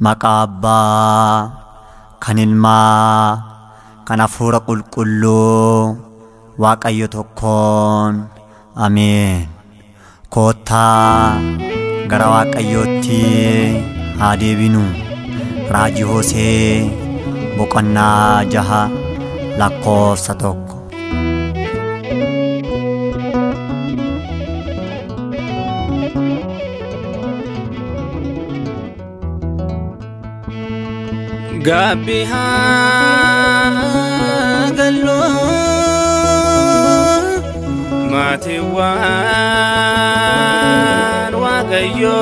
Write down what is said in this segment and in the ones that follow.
Maqaa Abbaa, kan Ilmaa, kan Hafuura Qulqulluu, Waaqayyo tokkoon. Ameen. Koottaa gara Waaqayyootti haa deebinu. Raajii Hosee boqonnaa 6 lakkoofsa 1. Gaabbii gallu maatiiwwan Waaqayyo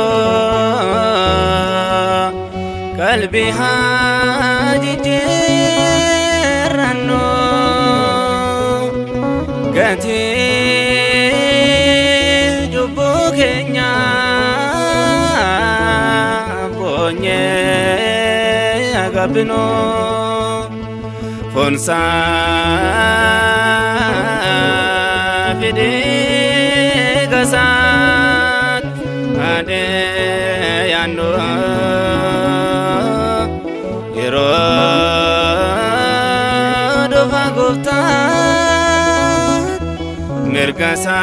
qalbii jijjiirrannu gatii cubbuu keenya boonyee Gabbino Fonsa Fide Gasat Ade Yando Yero Dova Gupta Mirgasa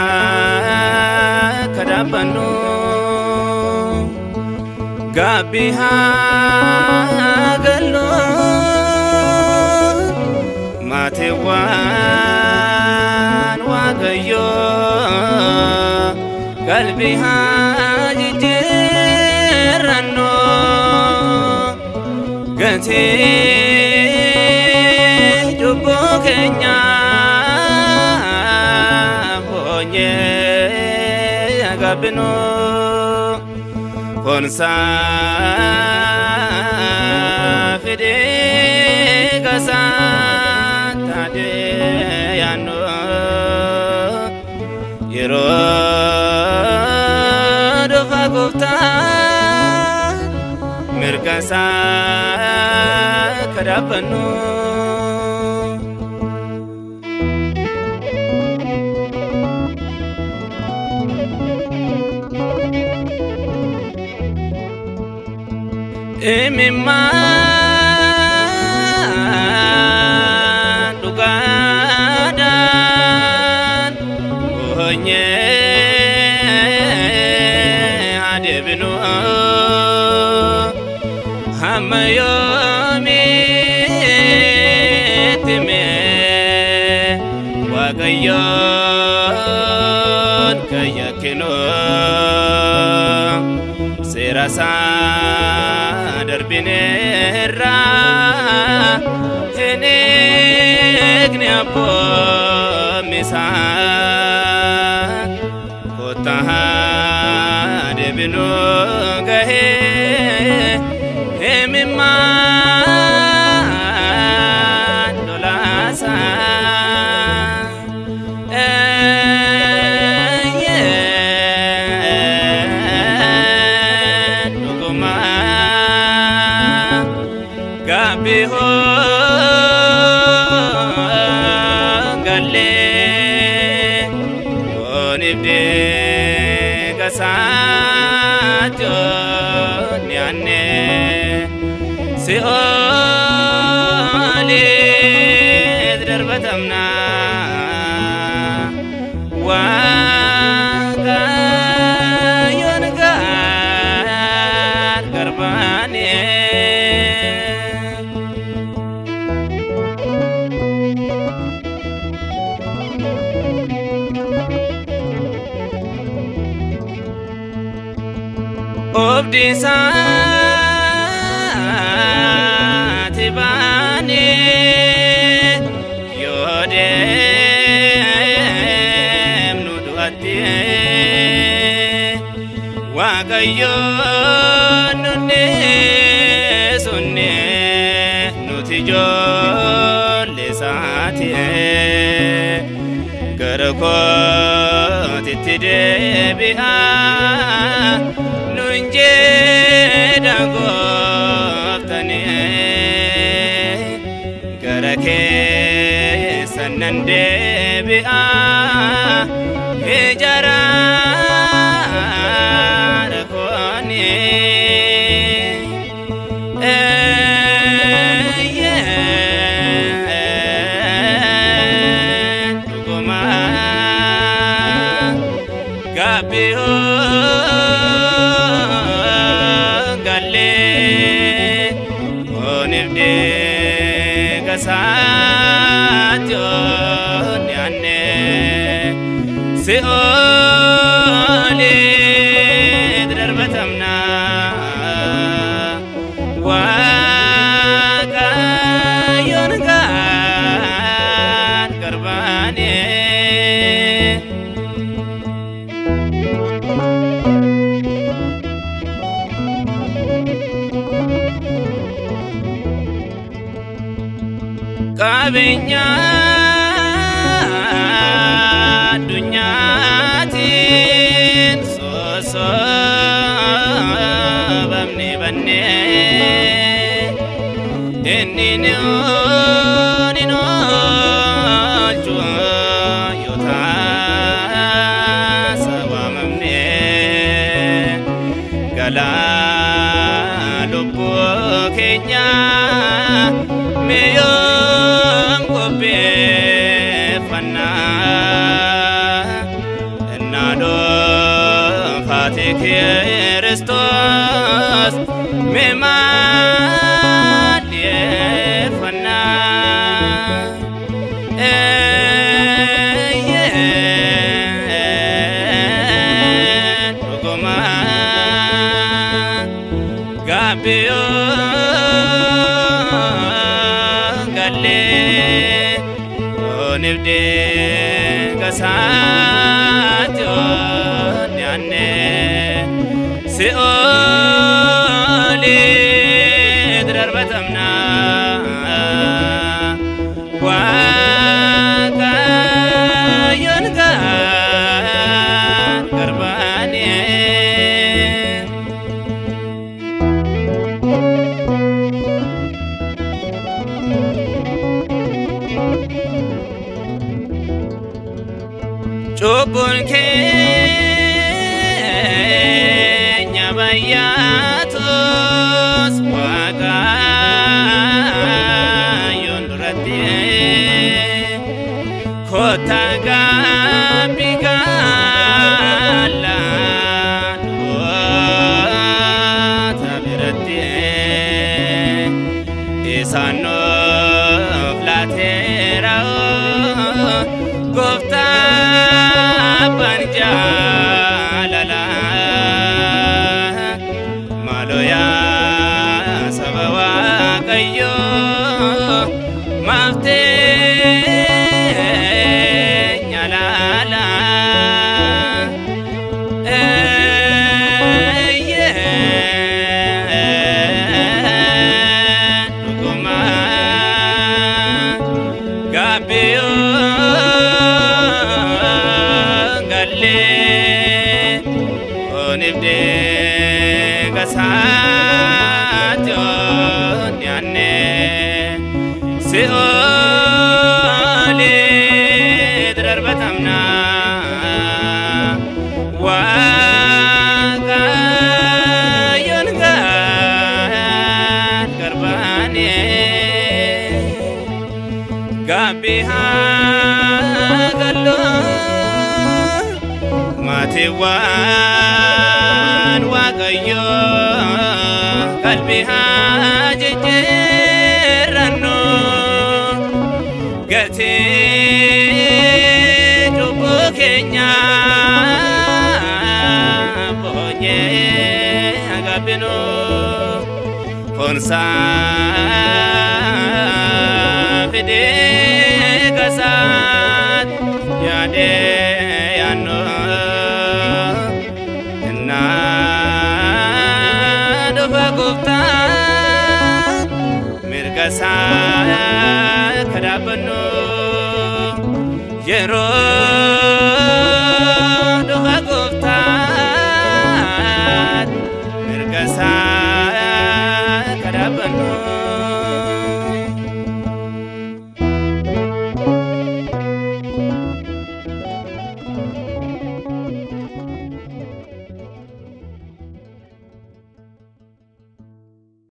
Kadabano Gaabbii gallu maatiiwwan Waaqayyo qalbii jijjiirrannu gatii cubbuu keenya boonyee gabbinu Fonsa Fide Gasat Ade Yando Yero Dova Gupta Mirgasa Kadabano Emimman dugadan bohonye adebinu hamayomi time Waaqayyon kayakino serasa Darbinera Enegni Abbo Misa Kotaha Debinu Gahe Emiman Dolasa Gaabbii galle onibde gasacho nyanne si'oli darbatamna Waaqayyoon garbane Obdisa Tibani Yodem Nuduati Waaqayyo Nunne Sunne Nutijole Sati Garakoti Tidebiha Nunje Dagoftani Garake Sanande Biha Hijara gasaati onyaanne si'ooli darbatamna waaqayyoon gaan garbaane qabeenya addunyatiin sosobamne banne inni ni oolchu yoo taasifamne galaa lubbuu keenya meeyoo Kristos memaliefana Dogoma Gaabbii galle onibde gasaati onyaanne si'ooli darbatamna waaqayyoon gaan garbaane cubbuun keenya bayyatus waaqayyoon duratti kota gaabbii gallaan duwwaata biratti isaan nuuf laateera gooftaa abbaan jaalala maloyaa saba waaqayyoo maafteenya laala dhuguma Gaabbii galle onibde gasaati onyaanne si'ooli darbatamna waaqayyoon gaan garbaane Gaabbii gallu maatiiwwan waaqayyoo qalbii jijjiirrannu gatii cubbuu keenya boonyee agaabbinu fonsaa fidee gasaat yaadee yaannoo mirgasa kadabano yero